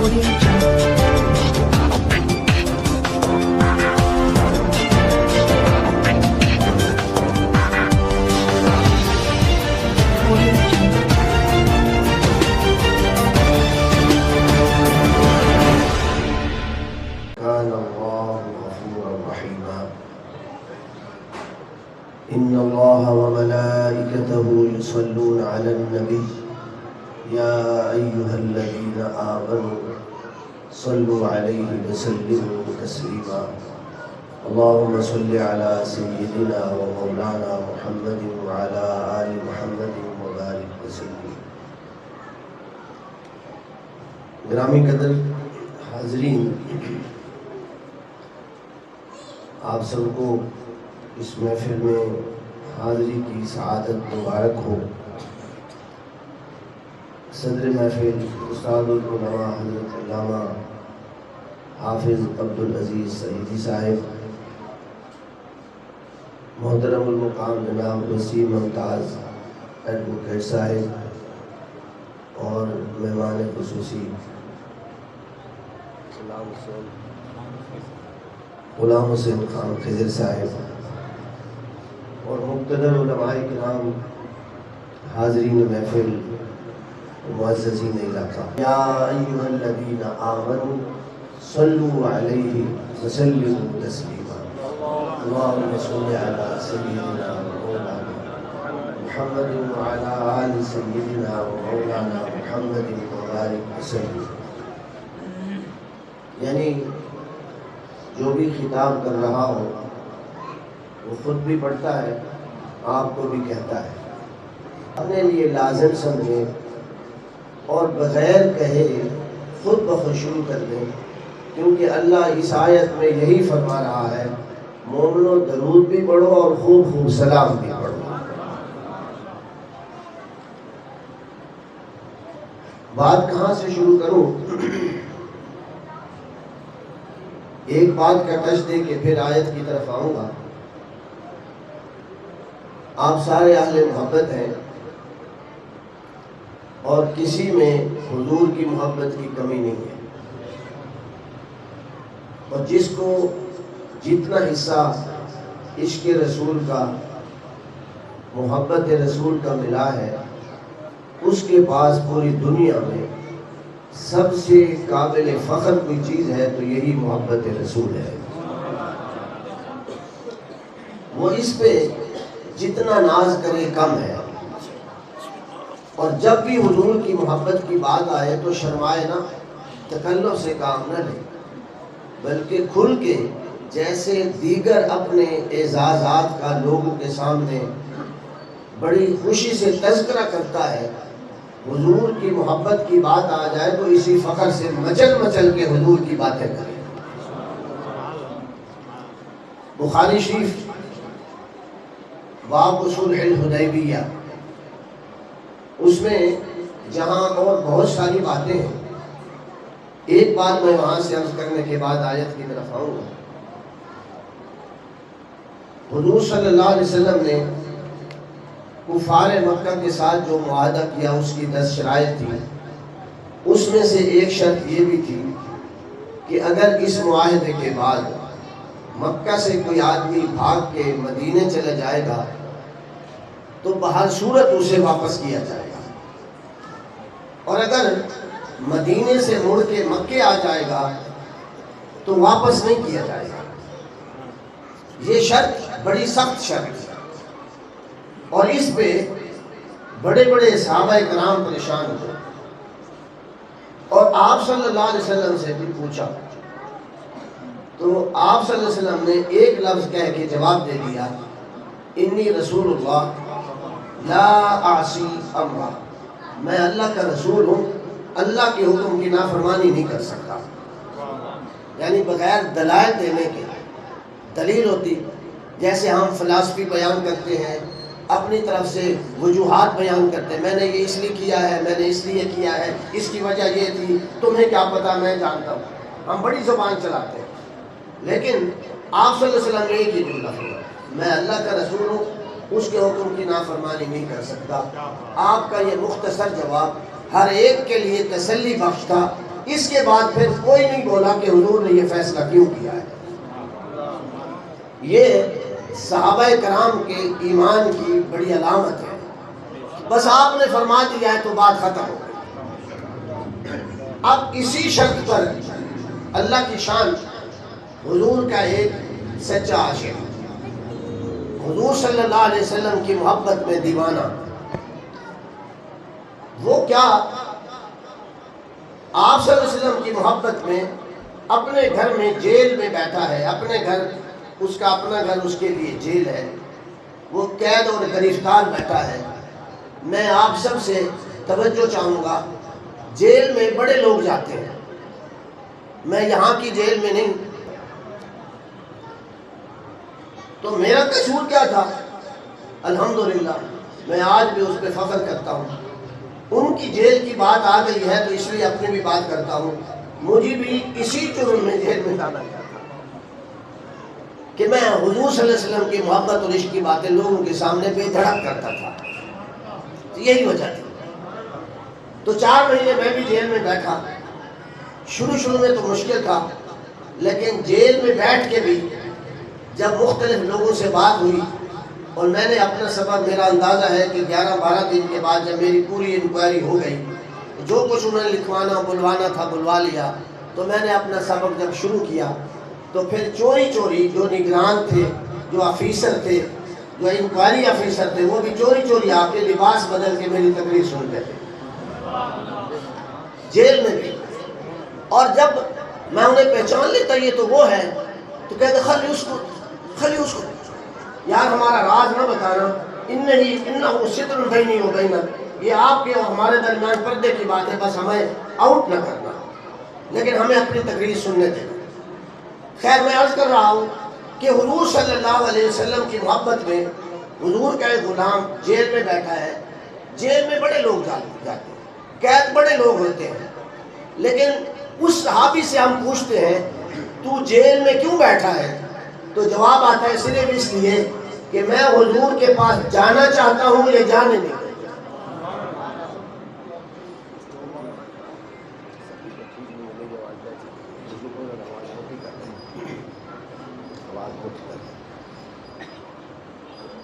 إن الله وملائكته يصلون على النبي يا أيها الذين آمنوا صلوا عليه وسلموا تسليما اللهم صل على سيدنا ومولانا محمد وعلى آل محمد وبارك وسلم. گرامی قدر حاضرین، آپ سب کو اس محفل میں حاضری کی سعادت مبارک ہو. صدر محفل استاد العلماء حضرت علامہ حافظ عبدالعزیز سعیدی صاحب، محترم المقام جناب وسیم ممتاز ایڈوکیٹ صاحب اور مہمان خصوصی غلام حسین خان خضر صاحب اور مقتدر علماء کرام، حاضرین محفل، معززین علاقہ، یا ایھا الذین آمنوا صلوا علیہ وسلموا تسلیما اللہم صل علی سیدنا مولانا محمد وعلی آل سیدنا مولانا محمد وبارک وسلم. یعنی جو بھی خطاب کر رہا ہو وہ خود بھی پڑھتا ہے، آپ کو بھی کہتا ہے. اپنے لیے لازم سمجھیں اور بغیر کہے خود بخود شروع کر دیں، کیونکہ اللہ اس آیت میں یہی فرما رہا ہے، مومنو درود بھی پڑھو اور خوب خوب سلام بھی پڑھو. بات کہاں سے شروع کروں؟ ایک بات کا ٹچ دے کے پھر آیت کی طرف آؤں گا. آپ سارے اہل محبت ہیں اور کسی میں حضور کی محبت کی کمی نہیں ہے، اور جس کو جتنا حصہ عشق رسول کا، محبت رسول کا ملا ہے، اس کے پاس پوری دنیا میں سب سے قابل فخر کوئی چیز ہے تو یہی محبت رسول ہے. وہ اس پہ جتنا ناز کرے کم ہے، اور جب بھی حضور کی محبت کی بات آئے تو شرمائے نہ، تکلف سے کام نہ لے، بلکہ کھل کے جیسے دیگر اپنے اعزازات کا لوگوں کے سامنے بڑی خوشی سے تذکرہ کرتا ہے، حضور کی محبت کی بات آ جائے تو اسی فخر سے مچل مچل کے حضور کی باتیں کریں. بخاری شریف باب صلح الحدیبیہ، اس میں جہاں اور بہت ساری باتیں ہیں، ایک بات میں وہاں سے عرض کرنے کے بعد آیت کی طرف آؤں گا. حضور صلی اللہ علیہ وسلم نے کفار مکہ کے ساتھ جو معاہدہ کیا اس کی 10 شرائط تھی. اس میں سے ایک شرط یہ بھی تھی کہ اگر اس معاہدے کے بعد مکہ سے کوئی آدمی بھاگ کے مدینے چلا جائے گا تو بہر صورت اسے واپس کیا جائے گا، اور اگر مدینے سے مڑ کے مکے آ جائے گا تو واپس نہیں کیا جائے گا. یہ شرط بڑی سخت شرط ہے، اور اس پہ بڑے بڑے صحابہ کرام پریشان ہوئے، اور آپ صلی اللہ علیہ وسلم سے بھی پوچھا تو آپ صلی اللہ علیہ وسلم نے ایک لفظ کہہ کے جواب دے دیا، انی رسول اللہ لا اعصی امرا، میں اللہ کا رسول ہوں، اللہ کے حکم کی نافرمانی نہیں کر سکتا. یعنی بغیر دلائل دینے کے، دلیل ہوتی جیسے ہم فلسفی بیان کرتے ہیں، اپنی طرف سے وجوہات بیان کرتے ہیں، میں نے یہ اس لیے کیا ہے، میں نے اس لیے کیا ہے، اس کی وجہ یہ تھی، تمہیں کیا پتا، میں جانتا ہوں. ہم بڑی زبان چلاتے ہیں، لیکن آپ صلی اللہ علیہ وسلم نے ایک ہی جملہ فرمایا، میں اللہ کا رسول ہوں، اس کے حکم کی نافرمانی نہیں کر سکتا. آپ کا یہ مختصر جواب ہر ایک کے لیے تسلی بخش تھا، اس اس کے بعد پھر کوئی نہیں بولا کہ حضور نے یہ فیصلہ کیوں کیا ہے۔ یہ صحابہ کرام کے ایمان کی بڑی علامت ہے، بس آپ نے فرما دیا ہے تو بات ختم ہو گئی۔ اب اسی شرط پر اللہ کی شان، حضور کا ایک سچا عاشق، حضور صلی اللہ علیہ وسلم کی محبت میں دیوانہ، وہ کیا آپ صلی اللہ علیہ وسلم کی محبت میں اپنے گھر میں جیل میں بیٹھا ہے، اپنے گھر، اس کا اپنا گھر اس کے لیے جیل ہے، وہ قید اور گرفتار بیٹھا ہے۔ میں آپ سب سے توجہ چاہوں گا، جیل میں بڑے لوگ جاتے ہیں، میں یہاں کی جیل میں نہیں، تو میرا قصور کیا تھا؟ الحمدللہ میں آج بھی اس پہ فخر کرتا ہوں۔ ان کی جیل کی بات آ گئی ہے تو اس لیے اپنی بھی بات کرتا ہوں۔ مجھے بھی اسی جرم میں جیل میں ڈالا گیا تھا کہ میں حضور صلی اللہ علیہ وسلم کی محبت اور عشق کی باتیں لوگوں کے سامنے بے دھڑک کرتا تھا، یہی وجہ تھی۔ تو 4 مہینے میں بھی جیل میں بیٹھا، شروع میں تو مشکل تھا، لیکن جیل میں بیٹھ کے بھی جب مختلف لوگوں سے بات ہوئی اور میں نے اپنا سبب، میرا اندازہ ہے کہ 11-12 دن کے بعد جب میری پوری انکوائری ہو گئی، جو کچھ انہوں نے لکھوانا بلوانا تھا بلوا لیا، تو میں نے اپنا سبق جب شروع کیا تو پھر چوری جو نگران تھے، جو آفیسر تھے، جو انکوائری آفیسر تھے، وہ بھی چوری آ کے لباس بدل کے میری تقریر سنتے تھے جیل میں بھی۔ اور جب میں انہیں پہچان لیتا یہ تو وہ ہے، تو کہتے خلی اس کو یار ہمارا راز نہ بتانا، انہو ستر بینی و بینک، یہ آپ کے اور ہمارے درمیان پردے کی بات ہے، بس ہمیں آؤٹ نہ کرنا، لیکن ہمیں اپنی تقریر سننے دینا۔ خیر میں عرض کر رہا ہوں کہ حضور صلی اللہ علیہ وسلم کی محبت میں حضور کا ایک غلام جیل میں بیٹھا ہے۔ جیل میں بڑے لوگ جاتے ہیں، قید بڑے لوگ ہوتے ہیں، لیکن اس صحابی سے ہم پوچھتے ہیں تو جیل میں کیوں بیٹھا ہے؟ تو جواب آتا ہے صرف اس لیے کہ میں حضور کے پاس جانا چاہتا ہوں، یہ جانے نہیں۔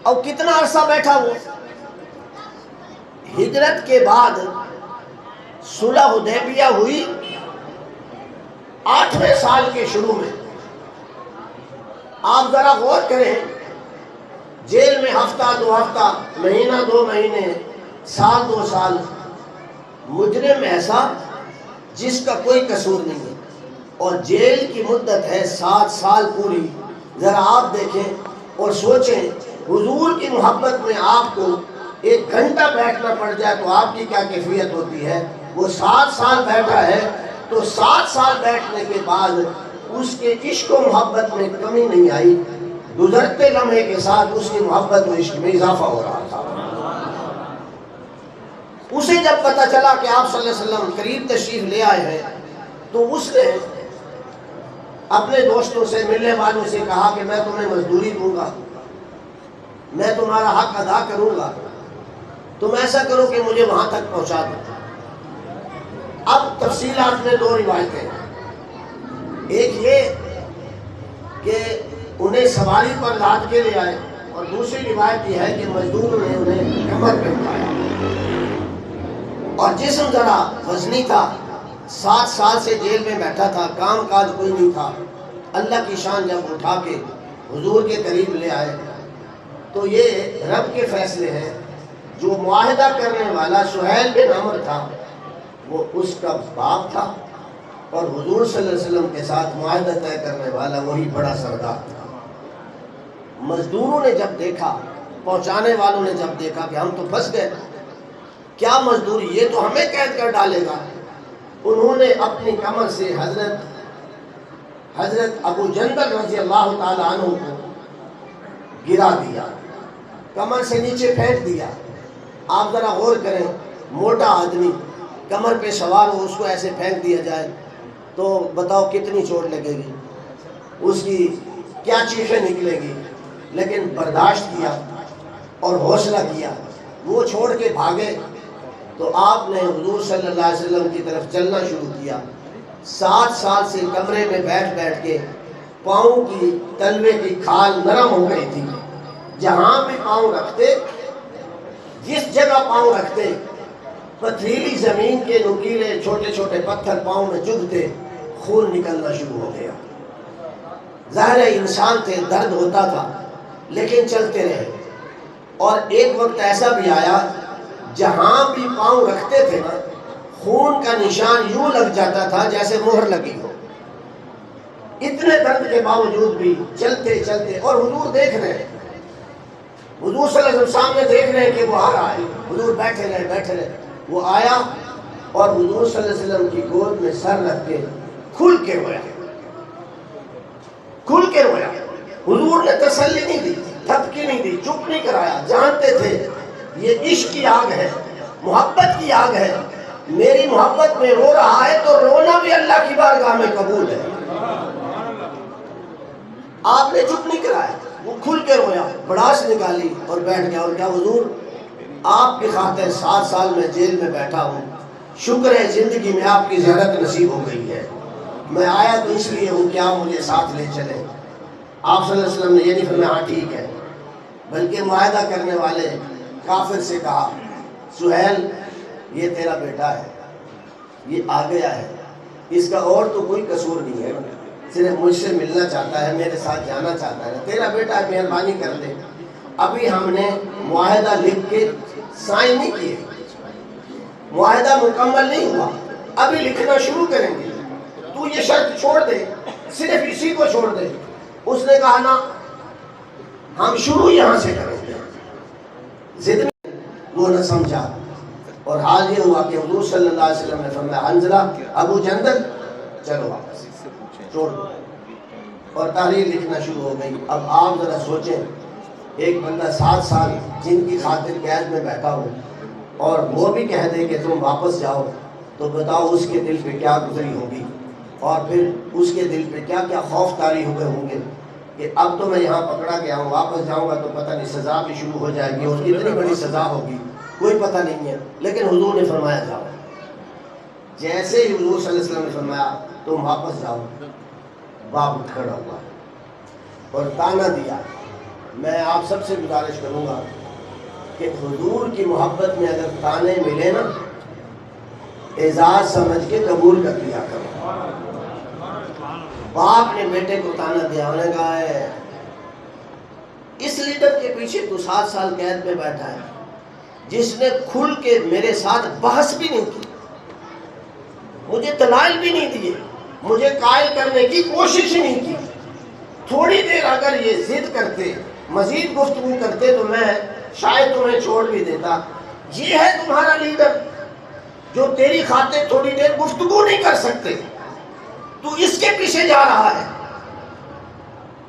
اور کتنا عرصہ بیٹھا وہ؟ ہجرت کے بعد صلح حدیبیہ ہوئی 8ویں سال کے شروع میں۔ آپ ذرا غور کریں، جیل میں ہفتہ 2 ہفتہ، مہینہ 2 مہینے، سال 2 سال، مجرم ایسا جس کا کوئی قصور نہیں ہے، اور جیل کی مدت ہے 7 سال پوری۔ ذرا آپ دیکھیں اور سوچیں، حضور کی محبت میں آپ کو 1 گھنٹہ بیٹھنا پڑ جائے تو آپ کی کیا کیفیت ہوتی ہے۔ وہ 7 سال بیٹھا ہے، تو 7 سال بیٹھنے کے بعد اس کے عشق و محبت میں کمی نہیں آئی، گزرتے لمحے کے ساتھ اس کی محبت و عشق میں اضافہ ہو رہا تھا۔ اسے جب پتہ چلا کہ آپ صلی اللہ علیہ وسلم قریب تشریف لے آئے ہیں، تو اس نے اپنے دوستوں سے، ملنے والوں سے کہا کہ میں تمہیں مزدوری دوں گا، میں تمہارا حق ادا کروں گا، تم ایسا کرو کہ مجھے وہاں تک پہنچا دو۔ اب تفصیلات میں 2 روایتیں ہیں، ایک یہ کہ انہیں سواری پر لاد کے لے آئے، اور دوسری روایت یہ ہے کہ مزدور نے انہیں کمر پہ اٹھایا، اور جسم ذرا وزنی تھا، 7 سال سے جیل میں بیٹھا تھا، کام کاج کوئی نہیں تھا۔ اللہ کی شان جب اٹھا کے حضور کے قریب لے آئے تو یہ رب کے فیصلے ہیں۔ جو معاہدہ کرنے والا سہیل بن عمر تھا، وہ اس کا باپ تھا، اور حضور صلی اللہ علیہ وسلم کے ساتھ معاہدہ طے کرنے والا وہی بڑا سردار تھا۔ مزدوروں نے جب دیکھا، پہنچانے والوں نے جب دیکھا کہ ہم تو پھنس گئے، کیا مزدوری، یہ تو ہمیں قید کر ڈالے گا، انہوں نے اپنی کمر سے حضرت ابو جندل رضی اللہ تعالی عنہ کو گرا دیا، کمر سے نیچے پھینک دیا۔ آپ ذرا غور کریں، موٹا آدمی کمر پہ سوار ہو، اس کو ایسے پھینک دیا جائے تو بتاؤ کتنی چوٹ لگے گی، اس کی کیا چیخیں نکلے گی، لیکن برداشت کیا اور حوصلہ کیا۔ وہ چھوڑ کے بھاگے تو آپ نے حضور صلی اللہ علیہ وسلم کی طرف چلنا شروع کیا۔ 7 سال سے کمرے میں بیٹھ بیٹھ کے پاؤں کی تلوے کی کھال نرم ہو گئی تھی. جہاں بھی پاؤں رکھتے، جس جگہ پاؤں رکھتے، پتھریلی زمین کے نکیلے چھوٹے چھوٹے پتھر پاؤں میں چبھتے، خون نکلنا شروع ہو گیا. ظاہر انسان تھے، درد ہوتا تھا، لیکن چلتے رہے. اور ایک وقت ایسا بھی آیا جہاں بھی پاؤں رکھتے تھے نا، خون کا نشان یوں لگ جاتا تھا جیسے مہر لگی ہو. اتنے درد کے باوجود بھی چلتے چلتے. اور حضور دیکھ رہے ہیں، حضور صلی اللہ علیہ وسلم سامنے دیکھ رہے ہیں کہ وہ آ رہا ہے. حضور بیٹھے رہے. وہ آیا اور حضور صلی اللہ علیہ وسلم کی گود میں سر رکھ کے کھل کے رویا. حضور نے تسلی نہیں دی، دھمکی نہیں دی، چپ نہیں کرایا. جانتے تھے یہ عشق کی آگ ہے، محبت کی آگ ہے. میری محبت میں رو رہا ہے تو رونا بھی اللہ کی بارگاہ میں قبول ہے. آپ نے چپ نہیں کرایا، وہ کھل کے رویا، بڑاس نکالی اور بیٹھ گیا. اور کیا حضور، آپ کی خاطر 7 سال میں جیل میں بیٹھا ہوں، شکر ہے زندگی میں آپ کی زیارت نصیب ہو گئی ہے. میں آیا تو اس لیے ہوں کہ آپ مجھے ساتھ لے چلے. آپ صلی اللہ علیہ وسلم نے یہ نہیں فرمایا ہاں ٹھیک ہے، بلکہ معاہدہ کرنے والے کافر سے کہا سہیل یہ تیرا بیٹا ہے، یہ آ گیا ہے، اس کا اور تو کوئی قصور نہیں ہے، صرف مجھ سے ملنا چاہتا ہے، میرے ساتھ جانا چاہتا ہے، تیرا بیٹا ہے، مہربانی کر دے. ابھی ہم نے معاہدہ لکھ کے سائن نہیں کیے، معاہدہ مکمل نہیں ہوا، ابھی لکھنا شروع کریں گے. تو یہ شرط چھوڑ دے، صرف اسی کو چھوڑ دے. اس نے کہا نا ہم شروع یہاں سے کریں گے. ضد میں وہ نہ سمجھا. اور حال یہ ہوا کہ حضور صلی اللہ علیہ وسلم نے فرمایا حنظلہ ابو جندل چلو واپس چھوڑ دو. اور تحریر لکھنا شروع ہو گئی. اب آپ ذرا سوچیں، ایک بندہ 7 سال جن کی خاطر قید میں بیٹھا ہو اور وہ بھی کہہ دے کہ تم واپس جاؤ، تو بتاؤ اس کے دل پہ کیا گزری ہوگی، اور پھر اس کے دل پہ کیا کیا خوف طاری ہوئے ہوں گے کہ اب تو میں یہاں پکڑا گیا ہوں، واپس جاؤں گا تو پتہ نہیں سزا بھی شروع ہو جائے گی، اور کتنی بڑی سزا ہوگی کوئی پتہ نہیں ہے. لیکن حضور نے فرمایا جاؤ. جیسے ہی حضور صلی اللہ علیہ وسلم نے فرمایا تم واپس جاؤ، باپ اٹھ کھڑا ہوا اور تانا دیا. میں آپ سب سے گزارش کروں گا کہ حضور کی محبت میں اگر تانے ملے نا، اعزاز سمجھ کے قبول کر لیا کرو. باپ نے بیٹے کو تانا دیا، انہوں نے کہا ہے اس لیڈر کے پیچھے تو 7 سال قید میں بیٹھا ہے جس نے کھل کے میرے ساتھ بحث بھی نہیں کی، مجھے دلائل بھی نہیں دیے، مجھے قائل کرنے کی کوشش ہی نہیں کی. تھوڑی دیر اگر یہ ضد کرتے، مزید گفتگو کرتے تو میں شاید تمہیں چھوڑ بھی دیتا. یہ ہے تمہارا لیڈر جو تیری خاطر تھوڑی دیر گفتگو نہیں کر سکتے، تو اس کے پیچھے جا رہا ہے.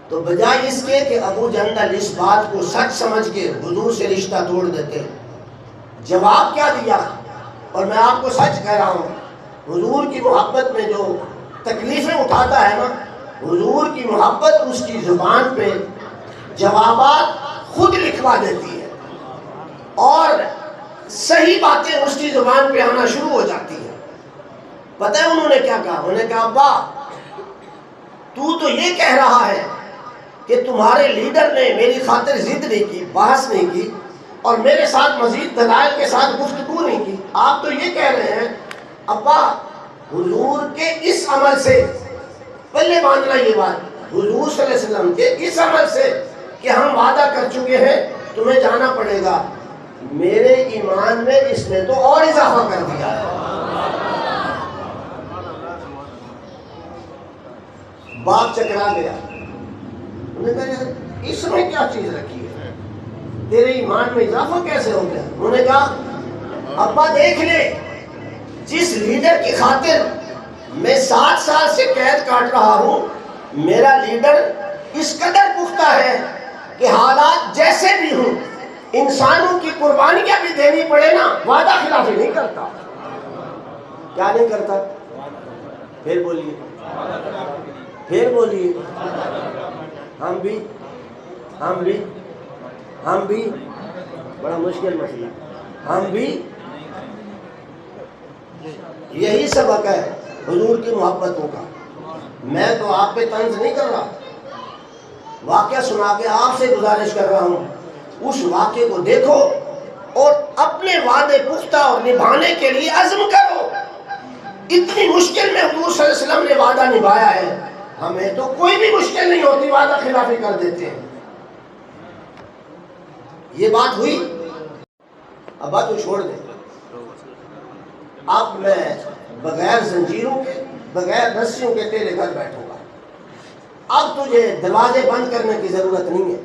تو بجائے اس کے کہ ابو جندل اس بات کو سچ سمجھ کے حضور سے رشتہ توڑ دیتے، جواب کیا دیا. اور میں آپ کو سچ کہہ رہا ہوں، حضور کی محبت میں جو تکلیفیں اٹھاتا ہے نا، حضور کی محبت اس کی زبان پہ جوابات خود لکھوا دیتی ہے، اور صحیح باتیں اس کی زبان پہ آنا شروع ہو جاتی ہیں. پتہ ہے انہوں نے کیا کہا؟ انہوں نے کہا ابا تو یہ کہہ رہا ہے کہ تمہارے لیڈر نے میری خاطر ضد نہیں کی، بحث نہیں کی، اور میرے ساتھ مزید دلائل کے ساتھ گفتگو نہیں کی. آپ تو یہ کہہ رہے ہیں ابا حضور کے اس عمل سے، پہلے باندھنا یہ بات، حضور صلی اللہ علیہ وسلم کے اس عمل سے کہ ہم وعدہ کر چکے ہیں تمہیں جانا پڑے گا، میرے ایمان میں اس نے تو اور اضافہ کر دیا ہے. باپ چکرا گیا. انہوں نے کہا یار اس میں کیا چیز رکھی ہے، تیرے ایمان میں اضافہ کیسے ہو گیا؟ انہوں نے کہا ابا دیکھ لے، جس لیڈر کی خاطر میں 7 سال سے قید کاٹ رہا ہوں، میرا لیڈر اس قدر پختہ ہے کہ حالات جیسے بھی ہوں، انسانوں کی قربانیاں بھی دینی پڑے نا، وعدہ خلافی نہیں کرتا. کیا نہیں کرتا؟ پھر بولیے، پھر بولیے. ہم بھی بڑا مشکل مسئلہ، ہم بھی یہی سبق ہے حضور کی محبتوں کا. میں تو آپ پہ طنز نہیں کر رہا, واقعہ سنا کے آپ سے گزارش کر رہا ہوں, اس واقعے کو دیکھو اور اپنے وعدے پختہ اور نبھانے کے لیے عزم کرو. اتنی مشکل میں حضور صلی اللہ علیہ وسلم نے وعدہ نبھایا ہے, ہمیں تو کوئی بھی مشکل نہیں ہوتی, وعدہ خلافی کر دیتے ہیں. یہ بات ہوئی, اب بات کو چھوڑ دیں. اب میں بغیر زنجیروں کے, بغیر رسیوں کے تیرے گھر بیٹھوں گا. اب تجھے دروازے بند کرنے کی ضرورت نہیں ہے,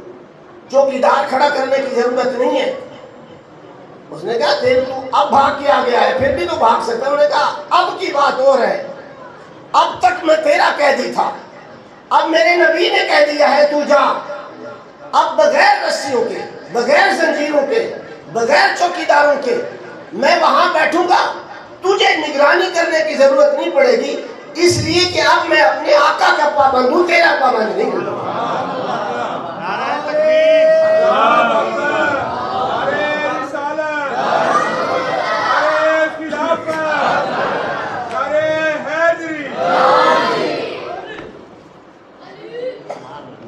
چوکیدار کھڑا کرنے کی ضرورت نہیں ہے. اس نے کہا دل تو اب بھاگ کے آ گیا ہے, پھر بھی تو بھاگ سکتا. انہوں نے کہا اب کی بات اور ہے, اب تک میں تیرا قیدی تھا, اب میرے نبی نے کہہ دیا ہے تو جا. اب بغیر رسیوں کے, بغیر زنجیروں کے, بغیر چوکیداروں کے میں وہاں بیٹھوں گا. تجھے نگرانی کرنے کی ضرورت نہیں پڑے گی, اس لیے کہ اب میں اپنے آقا کا پابند ہوں, تیرا پابند نہیں ہوں.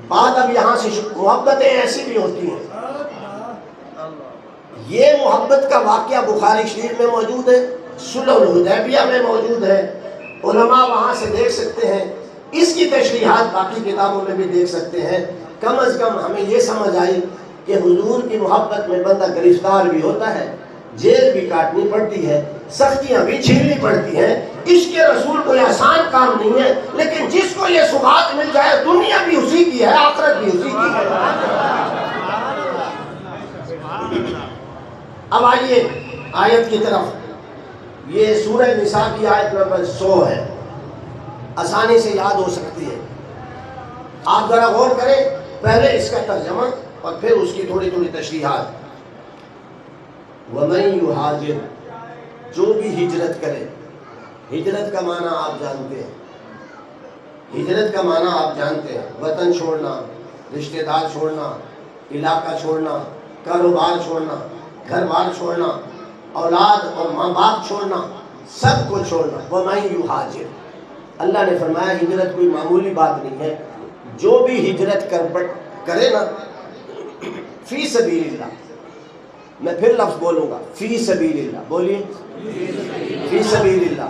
بات اب یہاں سے محبتیں ایسی بھی ہوتی ہیں. یہ محبت کا واقعہ بخاری شریف میں موجود ہے, صلح الحدیبیہ میں موجود ہے, علماء وہاں سے دیکھ سکتے ہیں. اس کی تشریحات باقی کتابوں میں بھی دیکھ سکتے ہیں. کم از کم ہمیں یہ سمجھ آئی کہ حضور کی محبت میں بندہ گرفتار بھی ہوتا ہے, جیل بھی کاٹنی پڑتی ہے, سختیاں بھی جھیلنی پڑتی ہیں. عشق رسول کوئی آسان کام نہیں ہے, لیکن جس کو یہ سبات مل جائے, دنیا بھی اسی کی ہے, آخرت بھی اسی کی ہے. اب آئیے آیت کی طرف. یہ سورہ نساء کی آیت نمبر 100 ہے, آسانی سے یاد ہو سکتی ہے. آپ ذرا غور کریں, پہلے اس کا ترجمہ اور پھر اس کی تھوڑی تھوڑی تشریحات. وَمَن يُهَاجِرْ, جو بھی ہجرت کرے. ہجرت کا معنی آپ جانتے ہیں, ہجرت کا معنی آپ جانتے ہیں, وطن چھوڑنا, رشتہ دار چھوڑنا, علاقہ چھوڑنا, کاروبار چھوڑنا, گھر بار چھوڑنا, اولاد اور ماں باپ چھوڑنا, سب کو چھوڑنا. وَمَن يُهَاجِرْ, اللہ نے فرمایا ہجرت کوئی معمولی بات نہیں ہے. جو بھی ہجرت کرے نا, فی سبیل اللہ, میں پھر لفظ بولوں گا, فی سبیل اللہ, بولیے فی سبیل اللہ.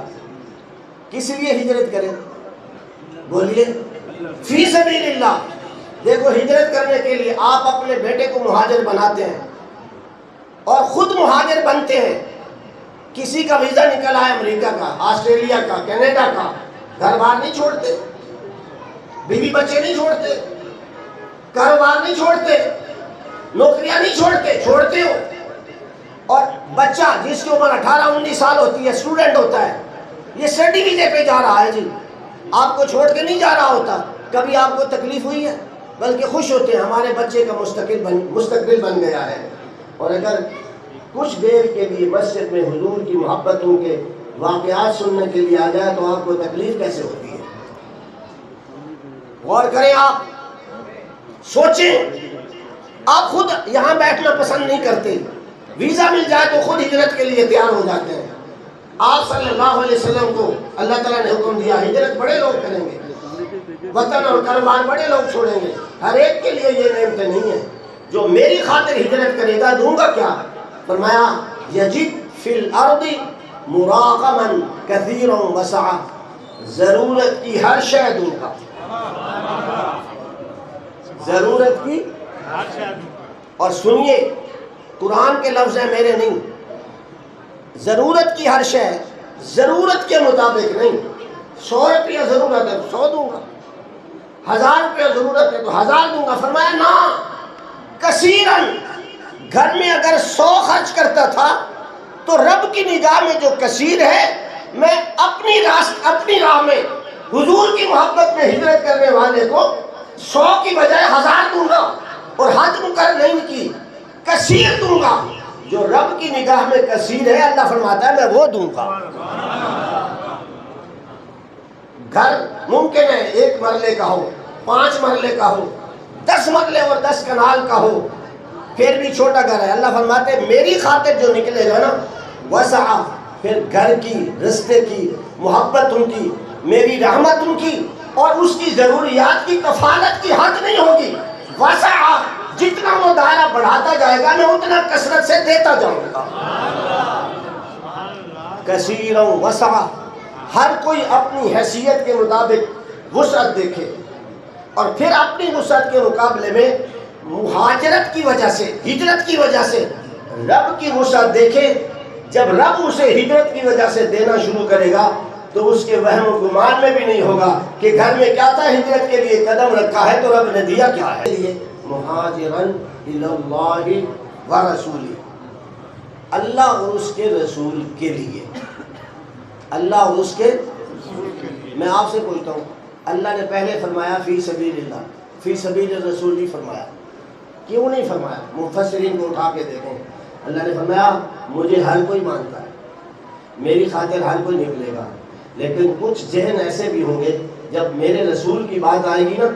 کس لیے ہجرت کرے, بولیے فی سبیل اللہ. دیکھو ہجرت کرنے کے لیے آپ اپنے بیٹے کو مہاجر بناتے ہیں اور خود مہاجر بنتے ہیں. کسی کا ویزا نکل آئے امریکہ کا, آسٹریلیا کا, کینیڈا کا, گھر بار نہیں چھوڑتے, بیوی بچے نہیں چھوڑتے, کاروبار نہیں چھوڑتے, نوکریاں نہیں چھوڑتے, چھوڑتے ہو. اور بچہ جس کی عمر 18-19 سال ہوتی ہے, اسٹوڈنٹ ہوتا ہے, یہ اسٹڈی ویزے پہ جا رہا ہے جی, آپ کو چھوڑ کے نہیں جا رہا ہوتا. کبھی آپ کو تکلیف ہوئی ہے, بلکہ خوش ہوتے ہیں ہمارے بچے کا مستقبل بن گیا ہے. اور اگر کچھ دیر کے لیے مسجد میں حضور کی محبتوں کے واقعات سننے کے لیے آ جائے تو آپ کو تکلیف کیسے ہوتی ہے. غور کریں, آپ سوچیں. آپ خود یہاں بیٹھنا پسند نہیں کرتے, ویزا مل جائے تو خود ہجرت کے لیے تیار ہو جاتے ہیں. آپ صلی اللہ علیہ وسلم کو اللہ تعالیٰ نے حکم دیا, ہجرت بڑے لوگ کریں گے, وطن اور کاروبار بڑے لوگ چھوڑیں گے. ہر ایک کے لیے یہ نعمتیں نہیں ہیں. جو میری خاطر ہجرت کرے گا دوں گا کیا. فرمایا یجد فی الارض مراغما کثیرا وسعا, ضرورت کی ہر شے دوں گا, ضرورت کی. اور سنیے, قرآن کے لفظ ہیں میرے نہیں, ضرورت کی ہر شے, ضرورت کے مطابق نہیں. 100 روپیہ ضرورت ہے تو 100 دوں گا, 1000 روپیہ ضرورت ہے تو 1000 دوں گا. فرمایا نا کثیرن, گھر میں اگر 100 خرچ کرتا تھا تو رب کی نگاہ میں جو کثیر ہے, میں اپنی راہ میں حضور کی محبت میں ہجرت کرنے والے کو 100 کی بجائے 1000 دوں گا. اور حد مقرر نہیں کی, کثیر دوں گا. جو رب کی نگاہ میں کثیر ہے, اللہ فرماتا ہے میں وہ دوں گا. گھر ممکن ہے 1 مرلے کا ہو, 5 مرلے کا ہو, 10 مرلے اور 10 کنال کا ہو, پھر بھی چھوٹا گھر ہے. اللہ فرماتے ہیں میری خاطر جو نکلے گا نا, وسع, پھر گھر کی, رستے کی, محبت ان کی، میری رحمت ان کی، اور اس کی ضروریات کی کفالت کی حد نہیں ہوگی۔ وسع، جتنا وہ دائرہ بڑھاتا جائے گا میں اتنا کثرت سے دیتا جاؤں گا۔ کثیرا وسع، ہر کوئی اپنی حیثیت کے مطابق وسعت دیکھے، اور پھر اپنی وسعت کے مقابلے میں مہاجرت کی وجہ سے، ہجرت کی وجہ سے رب کی وسعت دیکھے۔ جب رب اسے ہجرت کی وجہ سے دینا شروع کرے گا تو اس کے وہم و گمان میں بھی نہیں ہوگا کہ گھر میں کیا تھا، ہجرت کے لیے قدم رکھا ہے تو رب نے دیا کیا ہے۔ مہاجرن الی اللہ ورسولہ، اللہ اور اس کے رسول کے لیے، اللہ اور اس کے، میں آپ سے پوچھتا ہوں، اللہ نے پہلے فرمایا فی سبیل اللہ، فی سبیل الرسول نہیں فرمایا، کیوں نہیں فرمایا؟ مفسرین کو اٹھا کے دیکھیں، اللہ نے فرمایا مجھے ہر کوئی مانتا ہے، میری خاطر ہر کوئی نکلے گا، لیکن کچھ ذہن ایسے بھی ہوں گے جب میرے رسول کی بات آئے گی نا،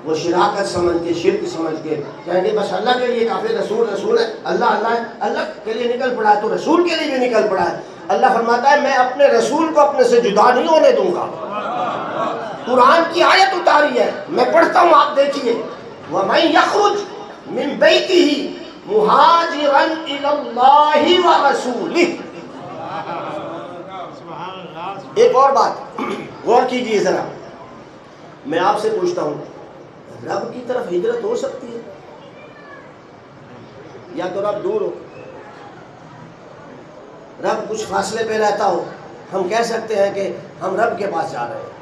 وہ شراکت سمجھ کے، شرک سمجھ کے کہیں گے بس اللہ کے لیے کافی، رسول رسول ہے، اللہ اللہ ہے، اللہ کے لیے نکل پڑا ہے تو رسول کے لیے بھی نکل پڑا ہے۔ اللہ فرماتا ہے میں اپنے رسول کو اپنے سے جدا نہیں ہونے دوں گا۔ قرآن کی آیت اتاری ہے، میں پڑھتا ہوں، آپ دیکھیے، وَمَن يَخْرُجْ مِن بَيْتِهِ مُهَاجِرًا إِلَى اللَّهِ وَرَسُولِهِ۔ ایک اور بات غور کیجئے ذرا، میں آپ سے پوچھتا ہوں، رب کی طرف ہجرت ہو سکتی ہے؟ یا تو رب دور ہو، رب کچھ فاصلے پہ رہتا ہو، ہم کہہ سکتے ہیں کہ ہم رب کے پاس جا رہے ہیں۔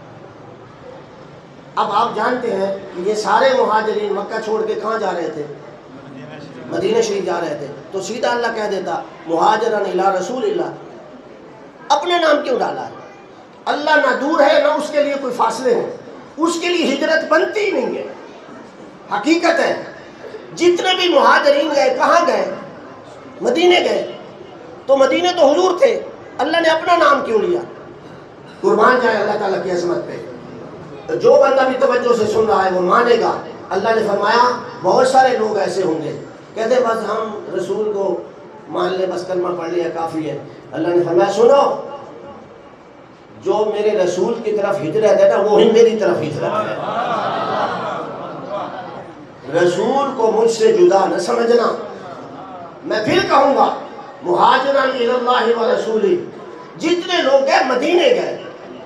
اب آپ جانتے ہیں کہ یہ سارے مہاجرین مکہ چھوڑ کے کہاں جا رہے تھے؟ مدینہ شریف جا رہے تھے، تو سیدھا اللہ کہہ دیتا مہاجرن الی رسول اللہ، اپنے نام کیوں ڈالا ہے؟ اللہ نہ دور ہے نہ اس کے لیے کوئی فاصلے ہیں، اس کے لیے ہجرت بنتی ہی نہیں ہے۔ حقیقت ہے جتنے بھی مہاجرین گئے کہاں گئے؟ مدینے گئے، تو مدینے تو حضور تھے، اللہ نے اپنا نام کیوں لیا؟ قربان جائے اللہ تعالیٰ کی عظمت پہ، جو بندہ بھی توجہ سے سن رہا ہے وہ مانے گا۔ اللہ نے فرمایا بہت سارے لوگ ایسے ہوں گے کہتے بس ہم رسول کو مان لے، بس کلمہ پڑھ لیا کافی ہے۔ اللہ نے فرمایا سنو، جو میرے رسول کی طرف ہجرت ہے نا وہی میری طرف ہجرت ہے۔ رسول کو مجھ سے جدا نہ سمجھنا۔ میں پھر کہوں گا مہاجرن الی اللہ ورسولہ، جتنے لوگ گئے مدینے گئے۔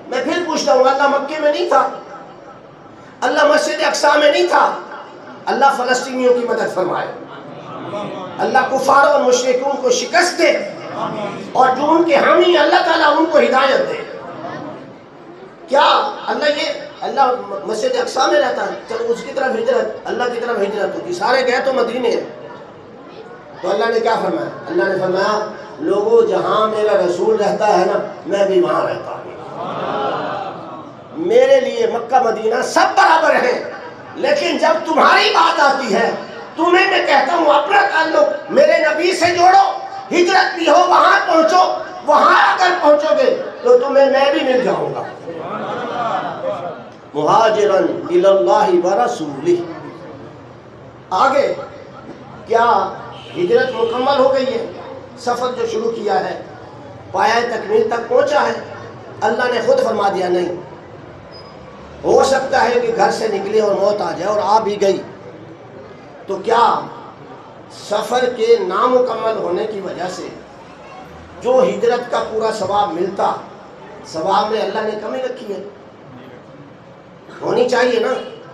میں پھر پوچھتا ہوں، اللہ مکے میں نہیں تھا؟ اللہ مسجد اقصی میں نہیں تھا؟ اللہ فلسطینیوں کی مدد فرمائے، اللہ کفار اور مشرکون کو شکست دے، اور جو ان کے حامی اللہ تعالیٰ ان کو ہدایت دے۔ کیا اللہ مسجد اقصی میں رہتا ہے؟ چلو اس کی طرف ہجرت، اللہ کی طرف ہجرت ہوتی، سارے گئے تو مدینے ہیں۔ تو اللہ نے کیا فرمایا؟ اللہ نے فرمایا لوگوں جہاں میرا رسول رہتا ہے نا میں بھی وہاں رہتا ہوں۔ میرے لیے مکہ مدینہ سب برابر ہیں، لیکن جب تمہاری بات آتی ہے تمہیں میں کہتا ہوں اپنا تعلق میرے نبی سے جوڑو، ہجرت بھی ہو وہاں پہنچو، وہاں اگر پہنچو گے تو تمہیں میں بھی مل جاؤں گا۔ مہاجرن الی اللہ ورسولہ۔ آگے کیا ہجرت مکمل ہو گئی ہے؟ سفر جو شروع کیا ہے پایہ تکمیل تک پہنچا ہے؟ اللہ نے خود فرما دیا نہیں، ہو سکتا ہے کہ گھر سے نکلے اور موت آ جائے اور آ بھی گئی، تو کیا سفر کے نامکمل ہونے کی وجہ سے جو ہجرت کا پورا ثواب ملتا، ثواب میں اللہ نے کمی رکھی ہے؟ ہونی چاہیے نا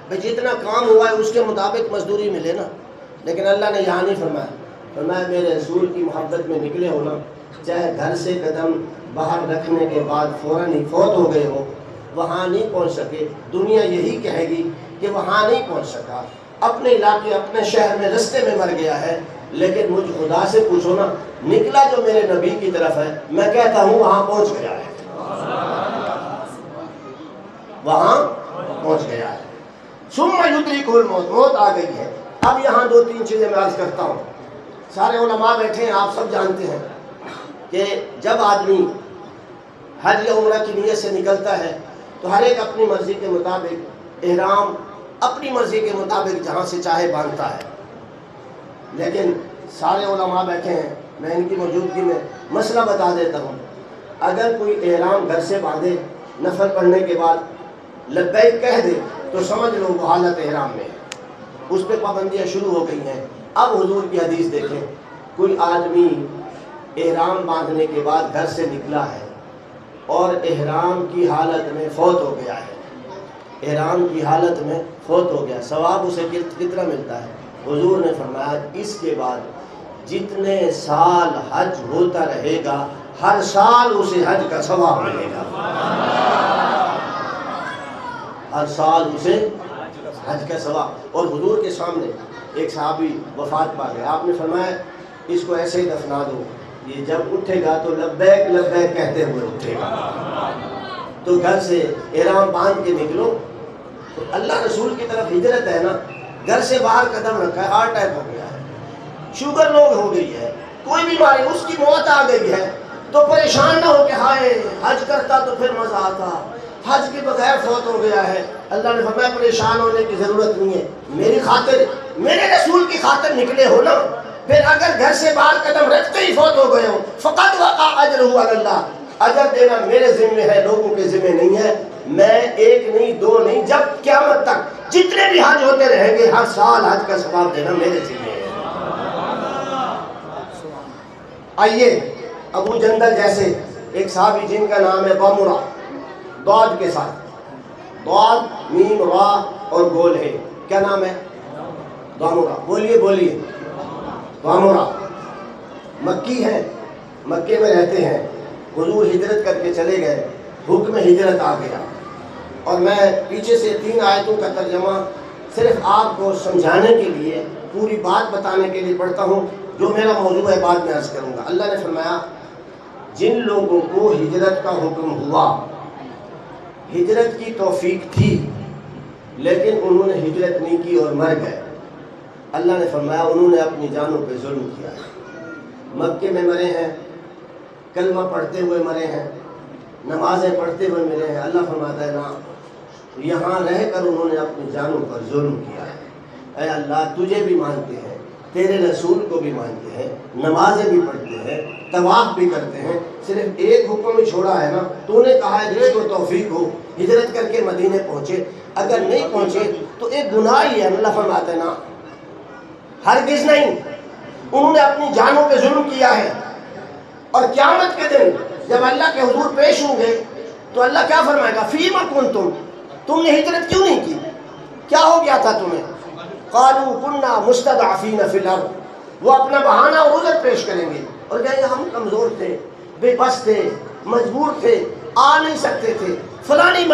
بھئی، جتنا کام ہوا ہے اس کے مطابق مزدوری ملے نا، لیکن اللہ نے یہاں نہیں فرمایا۔ فرمایا میرے رسول کی محبت میں نکلے ہو نا، چاہے گھر سے قدم باہر رکھنے کے بعد فوراً ہی فوت ہو گئے ہو، وہاں نہیں پہنچ سکے، دنیا یہی کہے گی کہ وہاں نہیں پہنچ سکا، اپنے علاقے اپنے شہر میں رستے میں مر گیا ہے، لیکن مجھ خدا سے پوچھو نا، نکلا جو میرے نبی کی طرف ہے، میں کہتا ہوں وہاں پہنچ گیا ہے، وہاں پہنچ گیا ہے۔ ثم یدرکہ الموت، موت آ گئی ہے۔ اب یہاں دو تین چیزیں میں عرض کرتا ہوں، سارے علماء بیٹھے ہیں، آپ سب جانتے ہیں کہ جب آدمی حج یا عمرہ کی نیت سے نکلتا ہے تو ہر ایک اپنی مرضی کے مطابق احرام اپنی مرضی کے مطابق جہاں سے چاہے باندھتا ہے، لیکن سارے علماء بیٹھے ہیں، میں ان کی موجودگی میں مسئلہ بتا دیتا ہوں۔ اگر کوئی احرام گھر سے باندھے نفل پڑھنے کے بعد لبیک کہہ دے تو سمجھ لو وہ حالت احرام میں ہے، اس پہ پابندیاں شروع ہو گئی ہیں۔ اب حضور کی حدیث دیکھیں، کوئی آدمی احرام باندھنے کے بعد گھر سے نکلا ہے اور احرام کی حالت میں فوت ہو گیا ہے، احرام کی حالت میں فوت ہو گیا، ثواب اسے کتنا ملتا ہے؟ حضور نے فرمایا اس کے بعد جتنے سال حج ہوتا رہے گا ہر سال اسے حج کا ثواب ملے گا، ہر سال اسے حج کا ثواب۔ اور حضور کے سامنے ایک صحابی وفات پا گئے، آپ نے فرمایا اس کو ایسے ہی دفنا دو، یہ جب اٹھے گا تو لبیک لبیک کہتے ہوئے اٹھے گا۔ تو گھر سے احرام باندھ کے نکلو، اللہ رسول کی طرف ہجرت ہے نا، گھر سے باہر قدم رکھا ہے، ہارٹ اٹیک ہو گیا ہے، شوگر لو ہو گئی ہے، کوئی بیماری، اس کی موت آ گئی ہے، تو پریشان نہ ہو کہ ہائے حج کرتا تو پھر مزہ آتا، حج کے بغیر فوت ہو گیا ہے۔ اللہ نے فرمایا پریشان ہونے کی ضرورت نہیں ہے، میری خاطر، میرے رسول کی خاطر نکلے ہو نا، پھر اگر گھر سے باہر قدم رکھتے ہی فوت ہو گئے ہو فقط وقع اجرہ علی اللہ، اجر دینا میرے ذمہ ہے، لوگوں کے ذمہ نہیں ہے۔ میں ایک نہیں دو نہیں، جب قیامت تک جتنے بھی حج ہوتے رہیں گے ہر سال حج کا ثواب دینا میرے ذمہ ہے۔ آئیے ابو جندل جیسے ایک صحابی جن کا نام ہے ضمرہ، ضاد کے ساتھ، ضاد میم را اور گول ہے، کیا نام ہے؟ ضمرہ، بولیے بولیے، ضمرہ مکی ہے، مکے میں رہتے ہیں، حضور ہجرت کر کے چلے گئے، حکم ہجرت آ گیا، اور میں پیچھے سے 3 آیتوں کا ترجمہ صرف آپ کو سمجھانے کے لیے، پوری بات بتانے کے لیے پڑھتا ہوں، جو میرا موضوع ہے بعد میں عرض کروں گا۔ اللہ نے فرمایا جن لوگوں کو ہجرت کا حکم ہوا، ہجرت کی توفیق تھی لیکن انہوں نے ہجرت نہیں کی اور مر گئے، اللہ نے فرمایا انہوں نے اپنی جانوں پہ ظلم کیا ہے۔ مکے میں مرے ہیں، کلمہ پڑھتے ہوئے مرے ہیں، نمازیں پڑھتے ہوئے ملے ہیں، اللہ فرماتا ہے نا یہاں رہ کر انہوں نے اپنی جانوں پر ظلم کیا ہے۔ اے اللہ تجھے بھی مانتے ہیں، تیرے رسول کو بھی مانتے ہیں، نمازیں بھی پڑھتے ہیں، طواف بھی کرتے ہیں، صرف ایک حکم ہی چھوڑا ہے نا، تو نے کہا ہے جس کو توفیق ہو ہجرت کر کے مدینے پہنچے، اگر نہیں پہنچے تو ایک گناہ ہی ہے۔ اللہ فرماتے ہیں نا ہرگز نہیں، انہوں نے اپنی جانوں پہ ظلم کیا ہے۔ اور قیامت کے دن جب اللہ کے حضور پیش ہوں گے تو اللہ کیا فرمائے گا؟ فیما کنتم، تم نے ہجرت کیوں نہیں کی؟ کیا ہو گیا تھا تمہیں؟ قالوا كنا مستضعفین فی الارض، وہ اپنا بہانہ اور عذر پیش کریں گے اور کہیں گے ہم کمزور تھے، بے بس تھے، مجبور تھے، آ نہیں سکتے تھے، فلانی